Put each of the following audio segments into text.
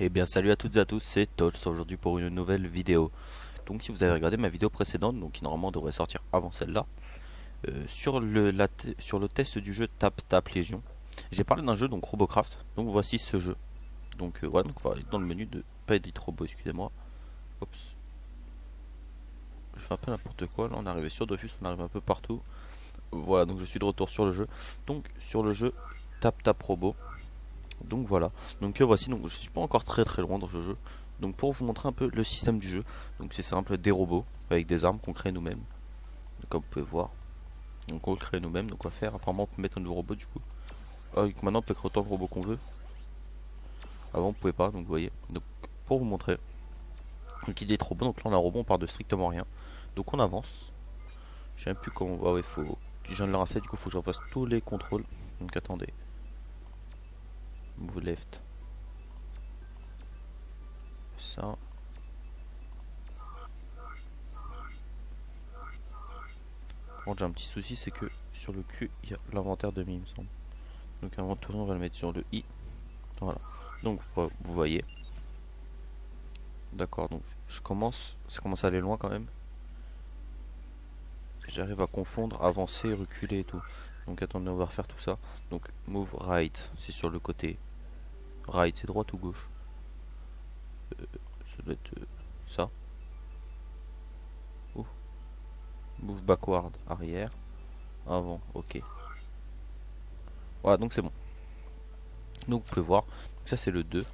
Eh bien salut à toutes et à tous, c'est Touch aujourd'hui pour une nouvelle vidéo. Donc si vous avez regardé ma vidéo précédente, donc qui normalement devrait sortir avant celle-là, sur le test du jeu Tap Tap Légion, j'ai parlé d'un jeu donc Robocraft. Donc voici ce jeu. Donc voilà, donc on va aller dans le menu de pas Edit Robot, excusez-moi. Oups, je fais un peu n'importe quoi, là on est arrivé sur Dofus, on arrive un peu partout. Voilà, donc je suis de retour sur le jeu. Donc sur le jeu Tap Tap Robot. Donc voilà, donc voici, donc je suis pas encore très loin dans ce jeu. Donc pour vous montrer un peu le système du jeu, donc c'est simple, des robots avec des armes qu'on crée nous-mêmes. Donc comme vous pouvez voir, donc on le crée nous-mêmes, donc on va faire, apparemment on peut mettre un nouveau robot du coup. Ah, donc maintenant on peut créer autant de robots qu'on veut. Avant on pouvait pas, donc vous voyez. Donc pour vous montrer, donc idée de robot, donc là on a un robot, on part de strictement rien. Donc on avance. Je sais même plus comment, ah ouais, faut, je viens de le lancer, du coup faut que je refasse tous les contrôles. Donc attendez, move left, ça. Par contre, j'ai un petit souci, c'est que sur le Q, il y a l'inventaire de mi, il me semble. Donc, inventory, on va le mettre sur le I. Voilà. Donc, vous voyez. D'accord, donc je commence. Ça commence à aller loin quand même. J'arrive à confondre, avancer, reculer et tout. Donc, attendez, on va refaire tout ça. Donc, move right, c'est sur le côté. Right, c'est droite ou gauche? Ça doit être ça. Oh. Move backward, arrière. Avant, ok. Voilà, donc c'est bon. Donc, vous pouvez voir. Donc, ça, c'est le 2.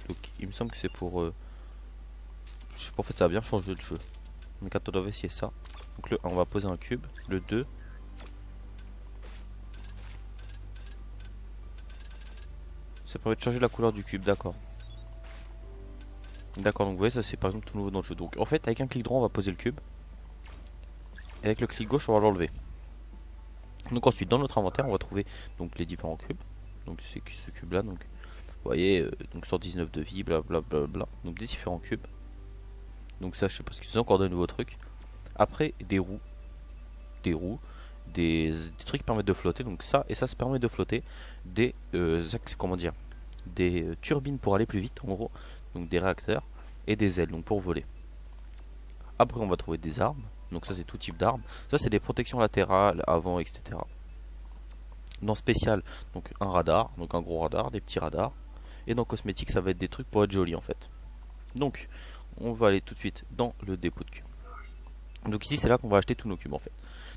Donc, il me semble que c'est pour. Je sais pas, en fait, ça a bien changé le jeu. Donc, quand on va essayer ça. Donc, le 1, on va poser un cube. Le 2, ça permet de changer la couleur du cube, d'accord. D'accord, donc vous voyez, ça c'est par exemple tout nouveau dans le jeu. Donc, en fait, avec un clic droit, on va poser le cube. Et avec le clic gauche, on va l'enlever. Donc, ensuite, dans notre inventaire, on va trouver donc les différents cubes. Donc, c'est ce cube-là. Donc, vous voyez, donc 119 de vie, blablabla. Bla. Donc, des différents cubes. Donc, ça, je sais pas ce que c'est, encore de nouveaux trucs. Après, des roues. Des roues. Des trucs qui permettent de flotter. Donc, ça et ça permet de flotter. Des. Comment dire, des turbines pour aller plus vite, en gros. Donc, des réacteurs. Et des ailes, donc pour voler. Après, on va trouver des armes. Donc, ça, c'est tout type d'armes. Ça, c'est des protections latérales, avant, etc. Dans spécial, donc un radar, donc un gros radar, des petits radars. Et dans cosmétique, ça va être des trucs pour être joli en fait. Donc, on va aller tout de suite dans le dépôt de cubes. Donc ici, c'est là qu'on va acheter tous nos cubes en fait.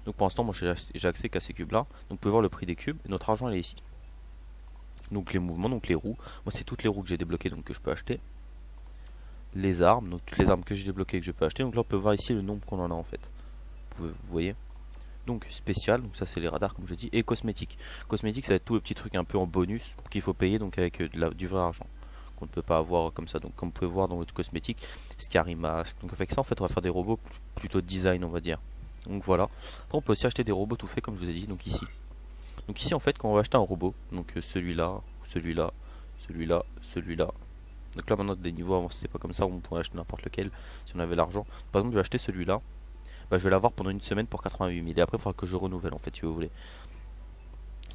Donc pour l'instant, moi j'ai accès qu'à ces cubes là. Donc vous pouvez voir le prix des cubes. Et notre argent, il est ici. Donc les mouvements, donc les roues. Moi, c'est toutes les roues que j'ai débloquées, donc que je peux acheter. Les armes, donc toutes les armes que j'ai débloquées que je peux acheter. Donc là, on peut voir ici le nombre qu'on en a en fait. Vous voyez. Donc spécial, donc ça c'est les radars comme je dis, et cosmétique. Cosmétique, ça va être tout le petit truc un peu en bonus qu'il faut payer, donc avec du vrai argent qu'on ne peut pas avoir comme ça. Donc comme vous pouvez voir dans votre cosmétique, Scary Mask. Donc avec ça en fait on va faire des robots plutôt de design on va dire. Donc voilà. Après on peut aussi acheter des robots tout faits comme je vous ai dit, donc ici. Donc ici en fait quand on va acheter un robot, donc celui-là, celui-là, celui-là, celui-là. Donc là maintenant des niveaux avant c'était pas comme ça, on pourrait acheter n'importe lequel si on avait l'argent. Par exemple je vais acheter celui-là. Bah, je vais l'avoir pendant une semaine pour 88 000. Et après, il faudra que je renouvelle en fait, si vous voulez.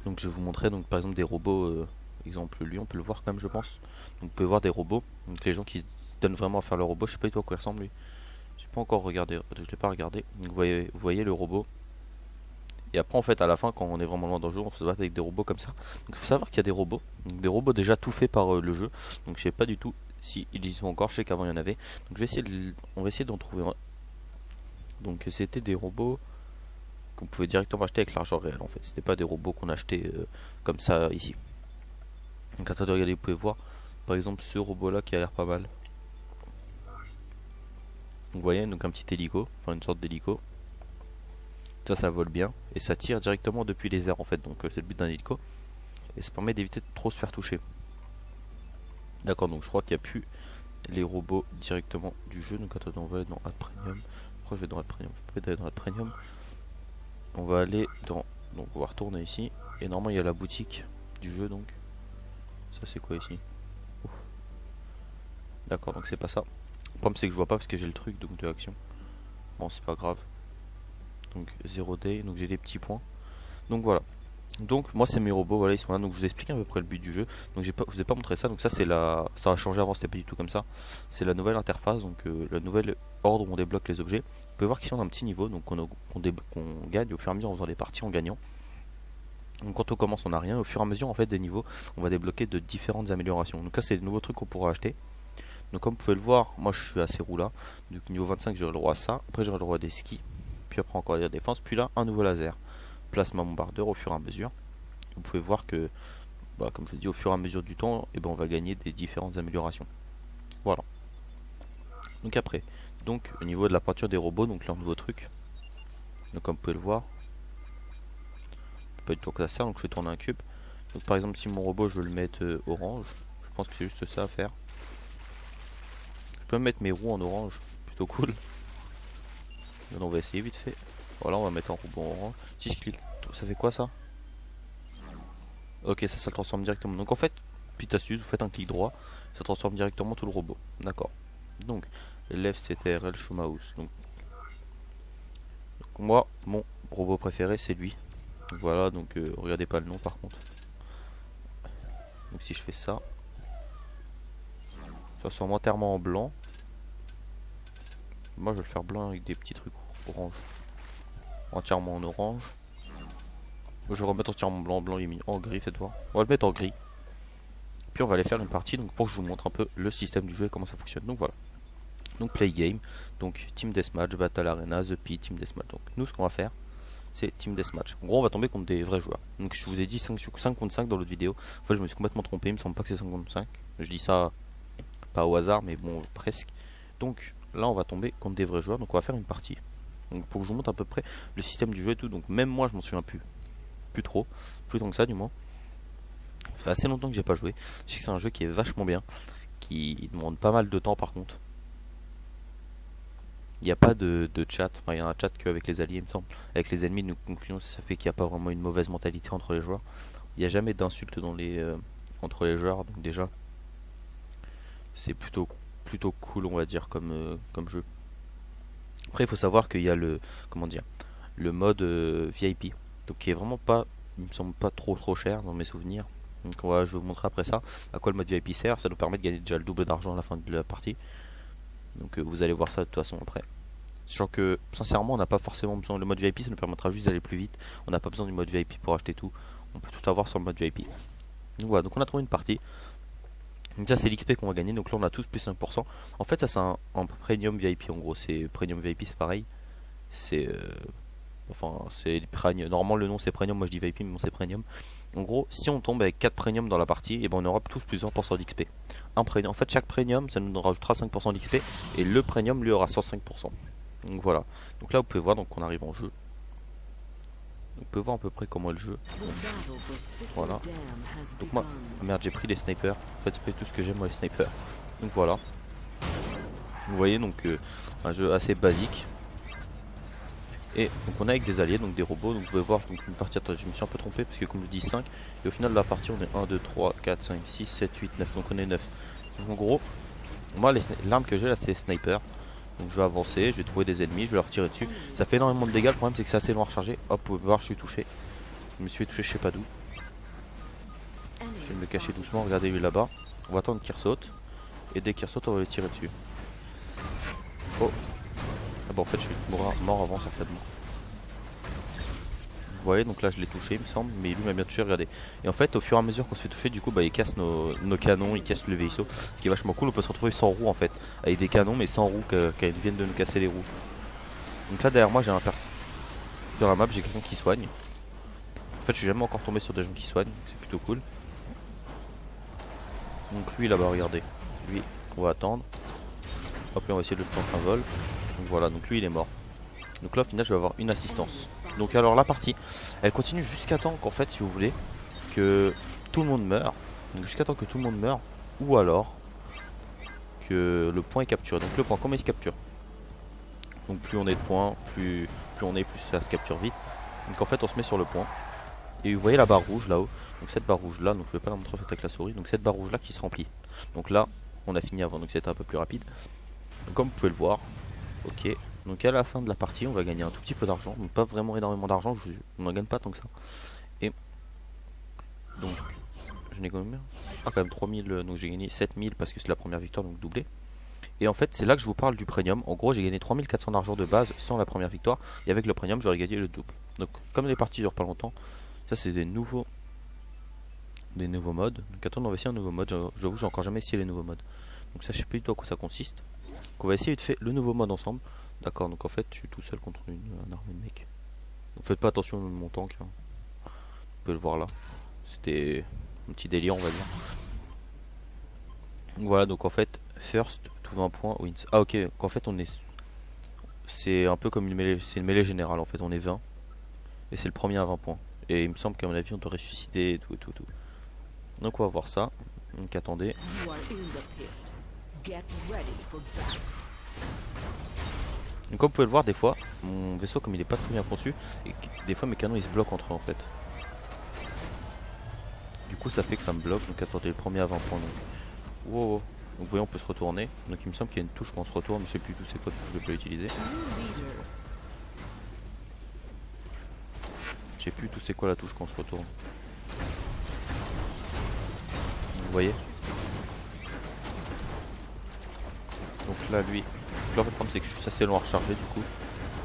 Donc, je vais vous montrer donc par exemple des robots. Exemple, lui, on peut le voir quand même, je pense. Donc, vous pouvez voir des robots. Donc, les gens qui se donnent vraiment à faire le robot. Je sais pas du tout à quoi il ressemble lui. J'ai pas encore regardé. Je l'ai pas regardé. Donc, vous voyez le robot. Et après, en fait, à la fin, quand on est vraiment loin dans le jeu, on se bat avec des robots comme ça. Donc, il faut savoir qu'il y a des robots. Donc, des robots déjà tout faits par le jeu. Donc, je sais pas du tout si ils y sont encore. Je sais qu'avant il y en avait. Donc, je vais essayer on va essayer d'en trouver un. Donc, c'était des robots qu'on pouvait directement acheter avec l'argent réel en fait. C'était pas des robots qu'on achetait comme ça ici. Donc attendez, regardez, vous pouvez voir par exemple ce robot là qui a l'air pas mal. Donc, vous voyez, donc un petit hélico, enfin une sorte d'hélico. Ça vole bien et ça tire directement depuis les airs en fait. Donc c'est le but d'un hélico et ça permet d'éviter de trop se faire toucher. D'accord, donc je crois qu'il n'y a plus les robots directement du jeu. Donc attendez, on va aller dans Ad Premium. Pourquoi je vais dans Ad Premium? Je peux aller dans Ad Premium. On va aller dans. Donc on va retourner ici. Et normalement il y a la boutique du jeu donc. Ça c'est quoi ici? Ouf. D'accord, donc c'est pas ça. Le problème c'est que je vois pas parce que j'ai le truc donc de action. Bon c'est pas grave. Donc 0 day, donc j'ai des petits points. Donc voilà. Donc moi c'est mes robots, voilà ils sont là, donc je vous explique à peu près le but du jeu. Donc je vous ai pas montré ça, donc ça c'est la, ça a changé avant, c'était pas du tout comme ça. C'est la nouvelle interface, donc la nouvelle ordre où on débloque les objets. Vous pouvez voir qu'ici on a un petit niveau, donc qu'on gagne au fur et à mesure en faisant des parties en gagnant. Donc quand on commence on n'a rien, au fur et à mesure en fait des niveaux, on va débloquer de différentes améliorations. Donc là c'est le nouveau truc qu'on pourra acheter. Donc comme vous pouvez le voir, moi je suis assez roux là. Donc niveau 25 j'aurai le droit à ça, après j'aurai le droit à des skis, puis après encore la défense, puis là un nouveau laser. Plasma bombardeur au fur et à mesure. Vous pouvez voir que, bah, comme je l'ai dit, au fur et à mesure du temps, on va gagner des différentes améliorations. Voilà. Donc après, donc au niveau de la peinture des robots, donc leur nouveau truc. Donc comme vous pouvez le voir, pas du tout que ça sert, donc je vais tourner un cube. Donc par exemple si mon robot je veux le mettre orange, je pense que c'est juste ça à faire. Je peux mettre mes roues en orange, plutôt cool. Donc on va essayer vite fait. Voilà, on va mettre en robot orange. Si je clique, ça fait quoi ça? Ok, ça le transforme directement. Donc en fait, petite astuce, vous faites un clic droit, ça transforme directement tout le robot. D'accord. Donc, left CTRL show mouse. Donc moi, mon robot préféré, c'est lui. Donc, voilà, donc regardez pas le nom par contre. Donc si je fais ça, ça transforme entièrement en blanc. Moi, je vais le faire blanc avec des petits trucs orange. Entièrement en orange. Je vais remettre entièrement blanc, blanc il est mis en gris cette fois. On va le mettre en gris. Puis on va aller faire une partie donc pour que je vous montre un peu le système du jeu et comment ça fonctionne. Donc voilà. Donc play game, donc team deathmatch, battle arena, the P, team deathmatch. Donc nous ce qu'on va faire, c'est team deathmatch. En gros on va tomber contre des vrais joueurs. Donc je vous ai dit 5 contre 5 dans l'autre vidéo. En fait je me suis complètement trompé, il me semble pas que c'est 5 contre 5. Je dis ça pas au hasard mais bon presque. Donc là on va tomber contre des vrais joueurs, donc on va faire une partie. Donc pour que je vous montre à peu près le système du jeu et tout. Donc même moi je m'en souviens plus trop, plus tant que ça du moins. Ça fait assez longtemps que j'ai pas joué. Je sais que c'est un jeu qui est vachement bien, qui demande pas mal de temps par contre. Il n'y a pas de chat, enfin, il y a un chat qu'avec les alliés il me semble. Avec les ennemis nous concluons, ça fait qu'il n'y a pas vraiment une mauvaise mentalité entre les joueurs. Il n'y a jamais d'insultes entre les joueurs, donc déjà c'est plutôt cool on va dire comme jeu. Après il faut savoir qu'il y a le mode VIP, donc qui est vraiment pas, il me semble pas trop cher dans mes souvenirs. Donc je vais vous montrer après ça à quoi le mode VIP sert. Ça nous permet de gagner déjà le double d'argent à la fin de la partie. Donc vous allez voir ça de toute façon après. Sachant que sincèrement on n'a pas forcément besoin. Le mode VIP ça nous permettra juste d'aller plus vite. On n'a pas besoin du mode VIP pour acheter tout. On peut tout avoir sur le mode VIP. Donc voilà, donc on a trouvé une partie. Donc ça c'est l'XP qu'on va gagner. Donc là on a tous plus 5%. En fait ça c'est un premium VIP en gros. C'est premium VIP c'est pareil. C'est normalement le nom c'est premium. Moi je dis VIP mais bon c'est premium. En gros, si on tombe avec 4 premium dans la partie, et ben on aura tous plus 1% d'XP. En fait, chaque premium, ça nous rajoutera 5% d'XP, et le premium lui aura 105%. Donc voilà. Donc là, vous pouvez voir, donc on arrive en jeu. Donc, vous pouvez voir à peu près comment est le jeu. Voilà. Donc moi, oh merde, j'ai pris les snipers. En fait, c'est pas tout ce que j'aime moi les snipers. Donc voilà. Vous voyez donc un jeu assez basique. Et donc on est avec des alliés, donc des robots, donc vous pouvez voir donc une partie, attends, je me suis un peu trompé parce que comme je dis 5, et au final de la partie on est 1, 2, 3, 4, 5, 6, 7, 8, 9, donc on est 9. Donc en gros, moi l'arme que j'ai là c'est sniper, donc je vais avancer, je vais trouver des ennemis, je vais leur tirer dessus, ça fait énormément de dégâts, le problème c'est que c'est assez long à recharger, hop vous pouvez voir je suis touché, je me suis fait toucher je sais pas d'où. Je vais me cacher doucement, regardez lui là-bas, on va attendre qu'il ressaute, et dès qu'il ressaute on va les tirer dessus. Oh, ah bah en fait je suis mort avant certainement. Vous voyez donc là je l'ai touché il me semble, mais lui m'a bien touché, regardez. Et en fait au fur et à mesure qu'on se fait toucher du coup bah il casse nos canons, il casse le vaisseau. Ce qui est vachement cool, on peut se retrouver sans roues en fait. Avec des canons mais sans roues qui viennent de nous casser les roues. Donc là derrière moi j'ai un perso. Sur la map j'ai quelqu'un qui soigne. En fait je suis jamais encore tombé sur des gens qui soignent, c'est plutôt cool. Donc lui là-bas regardez. Lui on va attendre. Hop là on va essayer de le prendre un vol. Donc voilà, donc lui il est mort. Donc là au final je vais avoir une assistance. Donc alors la partie elle continue jusqu'à temps qu'en fait si vous voulez que tout le monde meure. Donc jusqu'à temps que tout le monde meure. Ou alors que le point est capturé. Donc le point comment il se capture? Donc plus on est de points, plus on est, plus ça se capture vite. Donc en fait on se met sur le point. Et vous voyez la barre rouge là-haut. Donc cette barre rouge là, donc je vais pas la montrer en fait avec la souris. Donc cette barre rouge là qui se remplit. Donc là on a fini avant, donc c'était un peu plus rapide. Donc comme vous pouvez le voir, ok. Donc à la fin de la partie on va gagner un tout petit peu d'argent, donc pas vraiment énormément d'argent, on n'en gagne pas tant que ça. Et Donc je n'ai combien? Ah quand même 3000, donc j'ai gagné 7000 parce que c'est la première victoire donc doublé. Et en fait c'est là que je vous parle du premium. En gros j'ai gagné 3400 d'argent de base sans la première victoire. Et avec le premium j'aurais gagné le double. Donc comme les parties durent pas longtemps, ça c'est des nouveaux modes. Donc attends on va essayer un nouveau mode. J'avoue j'ai encore jamais essayé les nouveaux modes. Donc ça je sais pas du tout à quoi ça consiste. Donc on va essayer de faire le nouveau mode ensemble. D'accord, donc en fait je suis tout seul contre un armée de mecs. Donc faites pas attention au mon tank, hein. Vous pouvez le voir là. C'était un petit délire on va dire. Donc voilà, donc en fait first to 20 points wins. Ah ok, qu'en fait on est... C'est un peu comme une mêlée, c'est une mêlée générale en fait, on est 20. Et c'est le premier à 20 points. Et il me semble qu'à mon avis on doit ressusciter et tout et tout et tout. Donc on va voir ça. Donc attendez. Donc comme vous pouvez le voir des fois, mon vaisseau comme il est pas très bien conçu, et des fois mes canons ils se bloquent entre eux en fait. Du coup ça fait que ça me bloque, donc attendez le premier à 20 points donc. Wow. Donc vous voyez on peut se retourner. Donc il me semble qu'il y a une touche quand on se retourne, mais je sais plus tout c'est quoi, je vais pas l'utiliser. Je sais plus tout c'est quoi la touche quand on se retourne. Vous voyez. Donc là lui. Donc là en fait le problème c'est que je suis assez long à recharger du coup.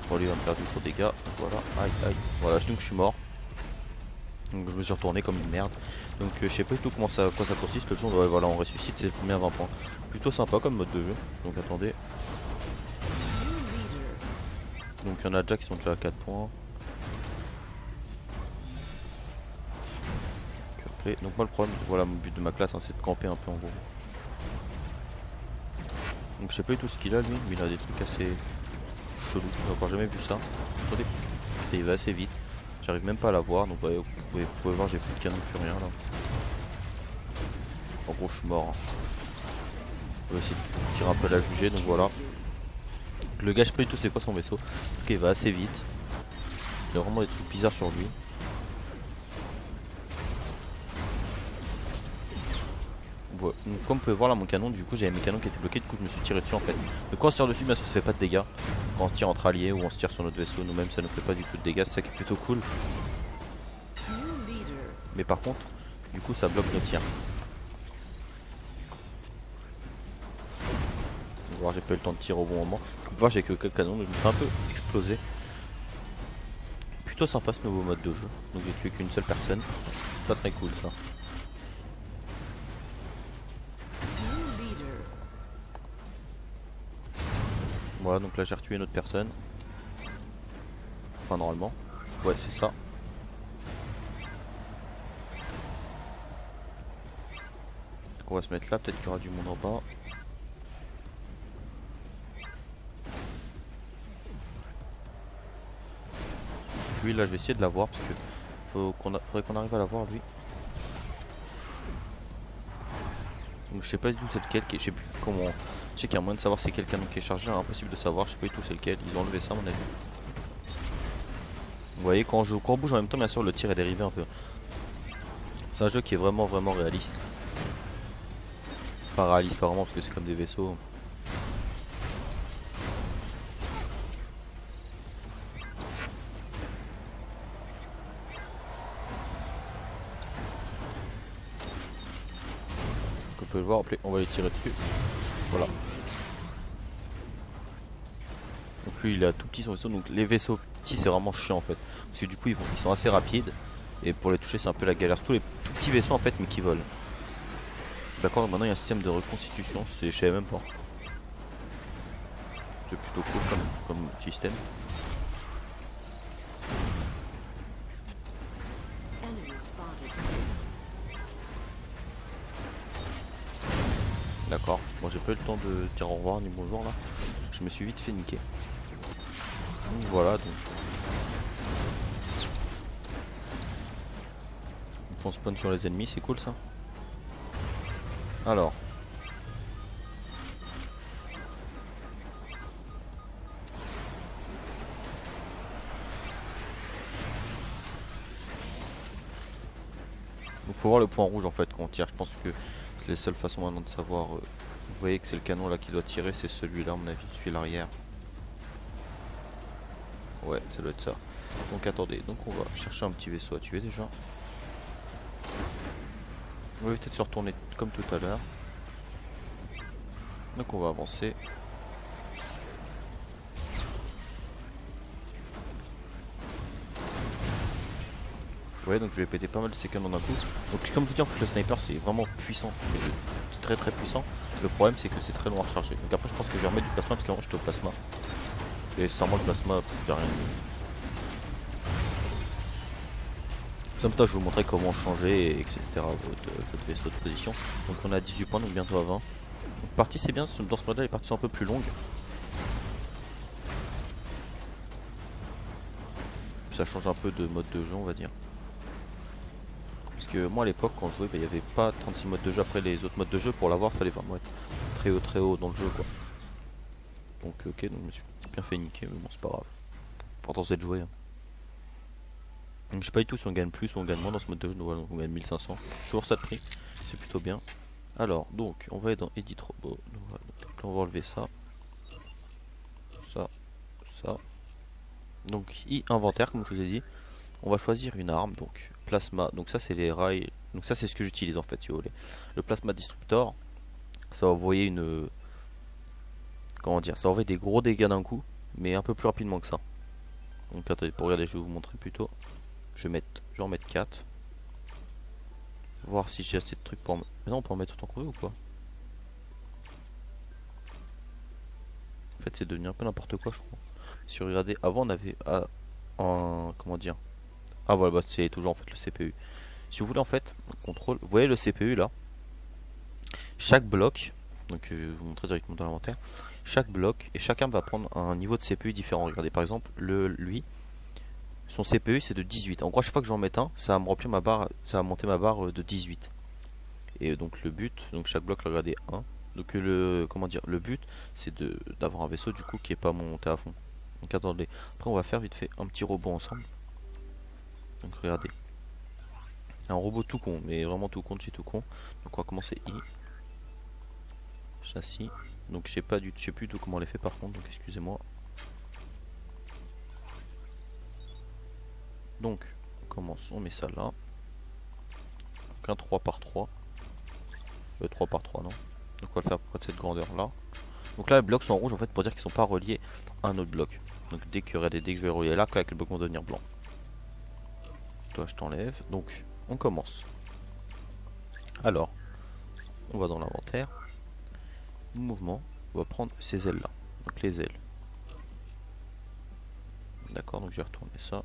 Bon lui il va me faire du gros dégâts. Voilà, aïe aïe. Voilà, donc je suis mort. Donc je me suis retourné comme une merde. Donc je sais pas du tout quoi ça consiste le jeu. Ouais, voilà on ressuscite, c'est le premier à 20 points. Plutôt sympa comme mode de jeu. Donc attendez. Donc il y en a déjà qui sont déjà à 4 points. Donc moi le problème, voilà mon but de ma classe hein, c'est de camper un peu en gros. Donc je sais pas du tout ce qu'il a lui, mais il a des trucs assez chelous, j'ai encore jamais vu ça. Attendez, putain, il va assez vite, j'arrive même pas à la voir, donc ouais, vous pouvez voir j'ai plus de canon, plus rien là. En gros je suis mort. Hein. On va essayer de tirer un peu la juger, donc voilà. Le gars je sais pas du tout c'est quoi son vaisseau, donc il va assez vite. Il a vraiment des trucs bizarres sur lui. Donc, comme vous pouvez voir là mon canon, du coup j'avais mes canons qui étaient bloqués, du coup je me suis tiré dessus en fait. Mais quand on se tire dessus, bien sûr ça fait pas de dégâts. Quand on se tire entre alliés ou on se tire sur notre vaisseau, nous-mêmes ça ne fait pas du tout de dégâts, c'est ça qui est plutôt cool. Mais par contre, du coup ça bloque nos tirs. On va voir, j'ai pas eu le temps de tirer au bon moment. Vous pouvez voir j'ai que 4 canons, donc je me fais un peu exploser. Plutôt sympa ce nouveau mode de jeu. Donc j'ai tué qu'une seule personne. Pas très cool ça. Voilà, donc là j'ai retué une autre personne. Enfin normalement. Ouais c'est ça. Donc on va se mettre là, peut-être qu'il y aura du monde en bas. Lui là je vais essayer de l'avoir parce que faudrait qu'on arrive à l'avoir lui. Donc je sais pas du tout c'est lequel, je sais plus comment. Je sais qu'il y a moyen de savoir c'est quel canon qui est chargé, impossible de savoir, je sais pas du tout c'est lequel, ils ont enlevé ça à mon avis. Vous voyez quand on bouge en même temps bien sûr le tir est dérivé un peu. C'est un jeu qui est vraiment réaliste. Pas réaliste pas vraiment parce que c'est comme des vaisseaux. Comme vous pouvez le voir, on va les tirer dessus. Voilà. Donc lui il est tout petit son vaisseau, donc les vaisseaux petits c'est vraiment chiant en fait. Parce que du coup ils sont assez rapides. Et pour les toucher c'est un peu la galère. Tous les tout petits vaisseaux en fait mais qui volent. D'accord, maintenant il y a un système de reconstitution, je savais même pas. C'est plutôt cool comme système. D'accord, bon j'ai pas eu le temps de dire au revoir ni bonjour là. Je me suis vite fait niquer. Donc voilà donc. On spawn sur les ennemis, c'est cool ça. Alors. Donc faut voir le point rouge en fait quand on tire. Je pense que c'est les seules façons maintenant de savoir. Vous voyez que c'est le canon là qui doit tirer, c'est celui-là à mon avis, celui l'arrière. Ouais, ça doit être ça. Donc attendez, donc on va chercher un petit vaisseau à tuer déjà. On va éviter de se retourner comme tout à l'heure. Donc on va avancer. Ouais, donc je vais péter pas mal de ces canons d'un coup. Donc comme je vous dis, en fait le sniper c'est vraiment puissant. C'est très très puissant. Le problème c'est que c'est très long à recharger. Donc après je pense que je vais remettre du plasma parce qu'avant j'étais au plasma. Et sans moi le plasma, il n'y a rien. Comme ça je vais vous montrer comment changer, etc. Votre vaisseau de position. Donc on est à 18 points, donc bientôt à 20. Donc partie c'est bien, dans ce mode là les parties sont un peu plus longues. Ça change un peu de mode de jeu on va dire. Parce que moi à l'époque quand je jouais, il n'y avait pas 36 modes de jeu. Après les autres modes de jeu, pour l'avoir, il fallait vraiment être très haut dans le jeu quoi. Donc ok, donc je me suis bien fait niquer, mais bon c'est pas grave. Pourtant c'est de jouer. Hein. Donc je sais pas du tout si on gagne plus ou on gagne moins dans ce mode de jeu. Donc voilà, on gagne 1500. Toujours ça de prix, c'est plutôt bien. Alors donc on va aller dans Edit Robot. Donc, voilà, donc, là, on va enlever ça. Ça. Donc inventaire comme je vous ai dit. On va choisir une arme, donc plasma. Donc ça c'est les rails. Donc ça c'est ce que j'utilise en fait si vous voulez. Le plasma disruptor, ça va envoyer une. Comment dire, ça va envoyer des gros dégâts d'un coup, mais un peu plus rapidement que ça. Donc attendez, pour regarder, je vais vous montrer plutôt. Je vais en mettre 4. Voir si j'ai assez de trucs pour en mettre. Mais non, on peut en mettre autant qu'on veut ou quoi? En fait, c'est devenu un peu n'importe quoi, je crois. Si vous regardez, avant on avait comment dire. Ah voilà, bah, c'est toujours en fait le CPU. Si vous voulez en fait, contrôle, vous voyez le CPU là. Chaque bloc, donc je vais vous montrer directement dans l'inventaire. Chaque bloc et chacun va prendre un niveau de CPU différent. Regardez par exemple, lui, son CPU c'est de 18. En gros, chaque fois que j'en mets un, ça va me remplir ma barre, ça va monter ma barre de 18. Et donc le but, donc chaque bloc, regardez 1. Donc comment dire, le but c'est d'avoir un vaisseau du coup qui est pas monté à fond. Donc attendez, après on va faire vite fait un petit robot ensemble. Donc regardez, un robot tout con, mais vraiment tout con de chez tout con. Donc on va commencer I, châssis. Donc je sais plus du tout comment on les fait par contre, donc excusez-moi. Donc on commence, on met ça là. Donc un 3 par 3. 3 par 3 non. Donc on va le faire près de cette grandeur là. Donc là les blocs sont rouges en fait pour dire qu'ils sont pas reliés à un autre bloc. Donc dès que je vais relier là, les blocs vont devenir blancs. Toi je t'enlève. Donc on commence. Alors, on va dans l'inventaire. Mouvement, on va prendre ces ailes là. Donc les ailes. D'accord, donc je vais retourner ça.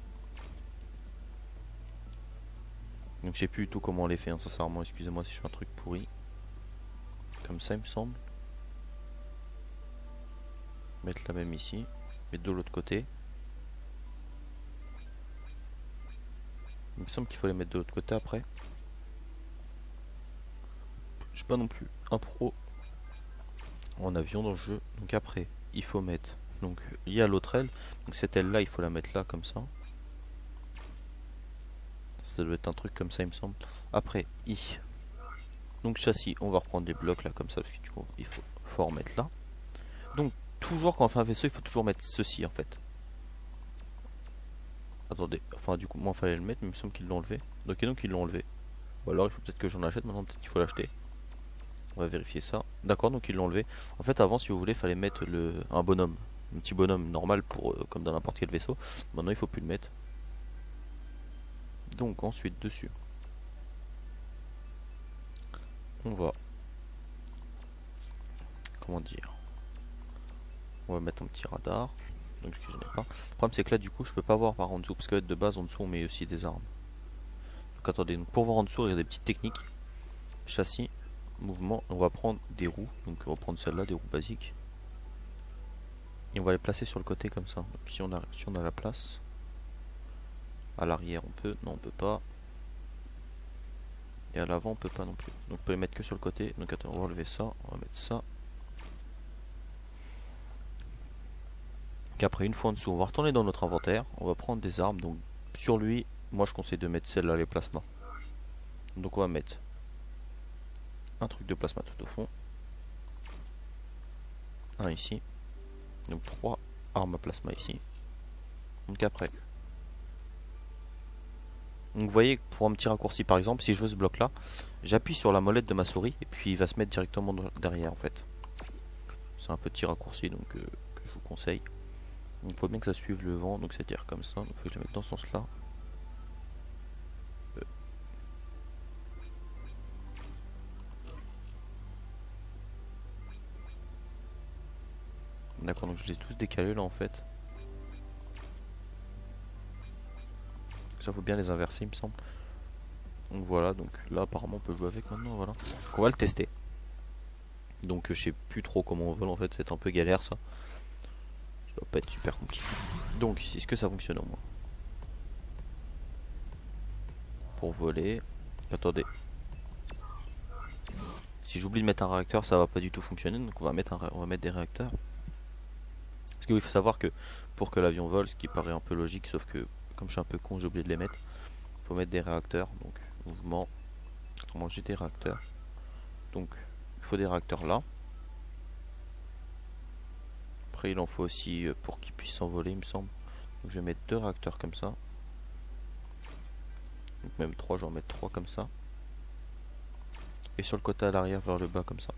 Donc je sais plus du tout comment on les fait, hein, sincèrement, excusez-moi si je fais un truc pourri. Comme ça il me semble. Mettre la même ici. Mettre de l'autre côté. Il me semble qu'il faut les mettre de l'autre côté après. Je suis pas non plus un pro en avion dans le jeu. Donc après, il faut mettre. Donc il y a l'autre aile. Donc cette aile là, il faut la mettre là comme ça. Ça doit être un truc comme ça, il me semble. Après, I. Donc châssis, on va reprendre les blocs là comme ça parce que du coup, il faut remettre là. Donc toujours quand on fait un vaisseau, il faut toujours mettre ceci en fait. Attendez, enfin du coup, moi il fallait le mettre, mais il me semble qu'ils l'ont enlevé. Donc ils l'ont enlevé. Ou alors il faut peut-être que j'en achète maintenant, peut-être qu'il faut l'acheter. On va vérifier ça. D'accord, donc ils l'ont enlevé. En fait, avant, si vous voulez, il fallait mettre un bonhomme. Un petit bonhomme normal pour comme dans n'importe quel vaisseau. Maintenant, il faut plus le mettre. Donc ensuite, dessus. On va... Comment dire? On va mettre un petit radar. Donc ce que je n'ai pas. Le problème, c'est que là, du coup, je peux pas voir par en dessous. Parce que de base, en dessous, on met aussi des armes. Donc attendez, donc, pour voir en dessous, il y a des petites techniques. Châssis, mouvement. On va prendre des roues. Donc on va prendre celle-là, des roues basiques. Et on va les placer sur le côté comme ça. Donc, si on a la place. À l'arrière on peut, non on peut pas. Et à l'avant on peut pas non plus. Donc on peut les mettre que sur le côté. Donc attends, on va enlever ça, on va mettre ça. Qu'après une fois en dessous, on va retourner dans notre inventaire. On va prendre des armes. Donc sur lui, moi je conseille de mettre celle-là, les plasmas. Donc on va mettre un truc de plasma tout au fond. Un ici. Donc 3 armes à plasma ici. Donc après, Donc vous voyez, pour un petit raccourci par exemple, si je veux ce bloc là, j'appuie sur la molette de ma souris et puis il va se mettre directement derrière en fait. C'est un petit raccourci donc que je vous conseille. Donc il faut bien que ça suive le vent, donc c'est-à-dire comme ça, donc il faut que je le mette dans ce sens là. D'accord, donc je les ai tous décalés là en fait. Ça faut bien les inverser il me semble. Donc voilà, donc là apparemment on peut jouer avec maintenant, voilà. Donc on va le tester. Donc je sais plus trop comment on vole en fait, c'est un peu galère ça. Ça doit pas être super compliqué. Donc est-ce que ça fonctionne au moins? Pour voler. Attendez. Si j'oublie de mettre un réacteur, ça va pas du tout fonctionner, donc on va mettre des réacteurs. Parce qu'il faut savoir que pour que l'avion vole, ce qui paraît un peu logique, sauf que comme je suis un peu con, j'ai oublié de les mettre. Il faut mettre des réacteurs, donc mouvement. Autrement j'ai des réacteurs. Donc il faut des réacteurs là. Après il en faut aussi pour qu'ils puissent s'envoler il me semble. Donc je vais mettre 2 réacteurs comme ça. Donc même 3, je vais en mettre 3 comme ça. Et sur le côté à l'arrière vers le bas comme ça.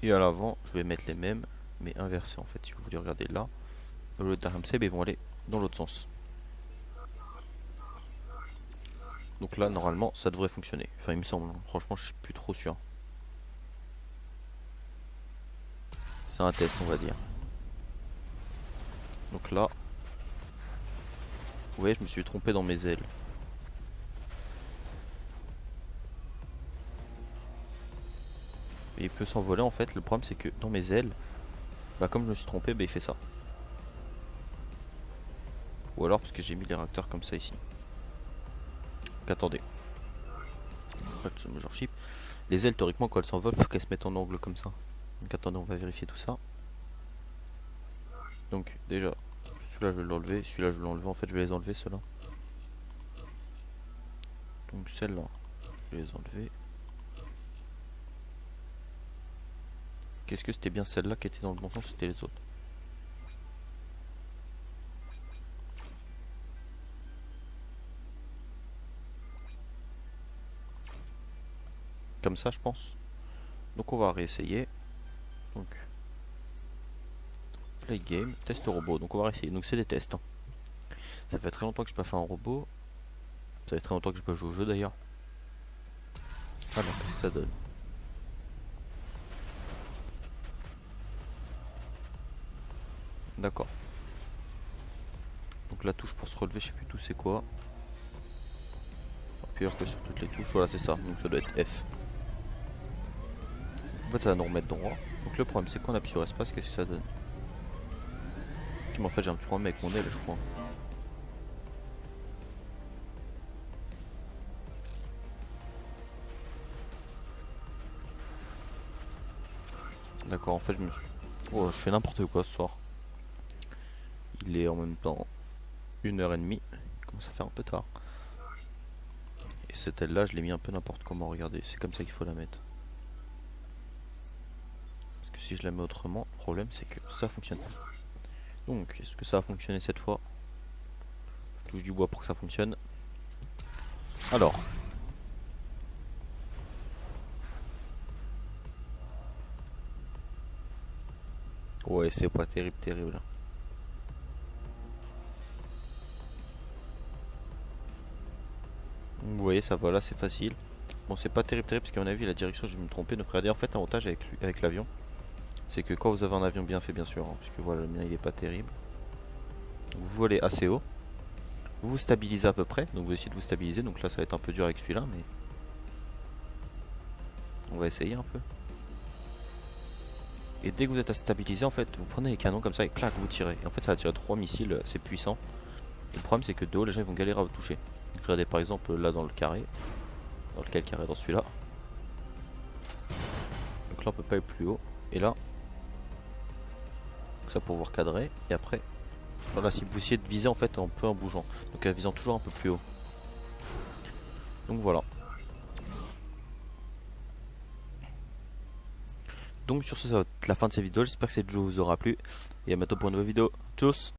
Et à l'avant je vais mettre les mêmes mais inversés en fait. Si vous voulez regarder là, au lieu d'RMC, ils vont aller dans l'autre sens. Donc là normalement ça devrait fonctionner. Enfin il me semble, franchement je suis plus trop sûr. C'est un test on va dire. Donc là, vous voyez je me suis trompé dans mes ailes. Et il peut s'envoler en fait, le problème c'est que dans mes ailes, bah comme je me suis trompé, bah il fait ça. Ou alors parce que j'ai mis les réacteurs comme ça ici. Donc attendez. Genre chip. Les ailes théoriquement quand elles s'envolent, faut qu'elles se mettent en angle comme ça. Donc attendez, on va vérifier tout ça. Donc déjà, celui-là je vais l'enlever, celui-là je vais l'enlever, en fait je vais les enlever ceux-là. Donc celle-là, je vais les enlever. Qu'est-ce que c'était bien celle-là qui était dans le bon sens, c'était les autres. Comme ça je pense. Donc on va réessayer. Donc play game, test robot. Donc on va réessayer. Donc c'est des tests. Hein. Ça fait très longtemps que je n'ai pas fait un robot. Ça fait très longtemps que je n'ai pas joué au jeu d'ailleurs. Alors qu'est-ce que ça donne? D'accord. Donc la touche pour se relever, je sais plus tout c'est quoi. Appuyer que sur toutes les touches, voilà c'est ça. Donc ça doit être F. En fait ça va nous remettre droit. Donc le problème c'est qu'on appuie sur espace, qu'est-ce que ça donne? En fait j'ai un petit problème avec mon aile je crois. D'accord, en fait je me suis... Oh, je fais n'importe quoi ce soir. Il est en même temps 1h30. Il commence à faire un peu tard. Et cette aile là je l'ai mis un peu n'importe comment, regardez. C'est comme ça qu'il faut la mettre. Parce que si je la mets autrement, le problème c'est que ça fonctionne pas. Donc est-ce que ça va fonctionner cette fois? Je touche du bois pour que ça fonctionne. Alors. Ouais c'est pas terrible terrible. Vous voyez ça va là c'est facile. Bon c'est pas terrible terrible parce qu'à mon avis la direction je vais me tromper. Donc regardez en fait l'avantage avec l'avion. C'est que quand vous avez un avion bien fait bien sûr. Hein, puisque voilà le mien il est pas terrible. Vous volez assez haut. Vous vous stabilisez à peu près. Donc vous essayez de vous stabiliser. Donc là ça va être un peu dur avec celui-là mais... On va essayer un peu. Et dès que vous êtes à stabiliser en fait vous prenez les canons comme ça et clac vous tirez. Et en fait ça va tirer 3 missiles, c'est puissant. Et le problème c'est que de haut les gens ils vont galérer à vous toucher. Donc regardez par exemple là dans le carré. Dans lequel carré? Dans celui-là. Donc là on peut pas aller plus haut. Et là. Donc ça pour vous recadrer. Et après. Voilà si vous essayez de viser en fait un peu en bougeant. Donc en visant toujours un peu plus haut. Donc voilà. Donc sur ce ça va être la fin de cette vidéo. J'espère que cette vidéo vous aura plu. Et à bientôt pour une nouvelle vidéo. Tchuss.